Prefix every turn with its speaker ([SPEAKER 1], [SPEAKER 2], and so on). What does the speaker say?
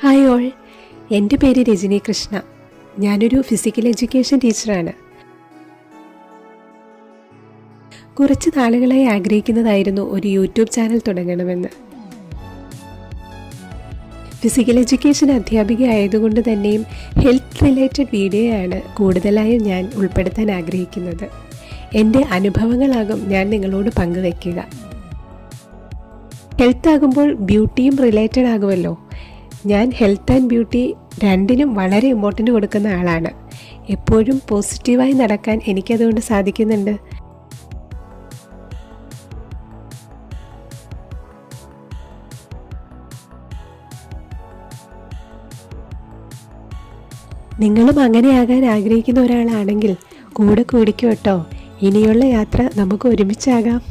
[SPEAKER 1] Hi all, എൻ്റെ പേര് രജനി കൃഷ്ണ. ഞാനൊരു ഫിസിക്കൽ എഡ്യൂക്കേഷൻ ടീച്ചറാണ്. കുറച്ച് നാളുകളായി ആഗ്രഹിക്കുന്നതായിരുന്നു ഒരു യൂട്യൂബ് ചാനൽ തുടങ്ങണമെന്ന്. ഫിസിക്കൽ എഡ്യൂക്കേഷൻ അധ്യാപിക ആയതുകൊണ്ട് തന്നെയും ഹെൽത്ത് റിലേറ്റഡ് വീഡിയോയാണ് കൂടുതലായും ഞാൻ ഉൾപ്പെടുത്താൻ ആഗ്രഹിക്കുന്നത്. എൻ്റെ അനുഭവങ്ങളാകും ഞാൻ നിങ്ങളോട് പങ്കുവയ്ക്കുക. ഹെൽത്ത് ആകുമ്പോൾ ബ്യൂട്ടിയും റിലേറ്റഡ് ആകുമല്ലോ. ഞാൻ ഹെൽത്ത് ആൻഡ് ബ്യൂട്ടി രണ്ടിനും വളരെ ഇമ്പോർട്ടൻ്റ് കൊടുക്കുന്ന ആളാണ്. എപ്പോഴും പോസിറ്റീവായി നടക്കാൻ എനിക്കതുകൊണ്ട് സാധിക്കുന്നുണ്ട്. നിങ്ങളും അങ്ങനെയാകാൻ ആഗ്രഹിക്കുന്ന ഒരാളാണെങ്കിൽ കൂടെ കൂടിക്കോ കേട്ടോ. ഇനിയുള്ള യാത്ര നമുക്ക് ഒരുമിച്ചാകാം.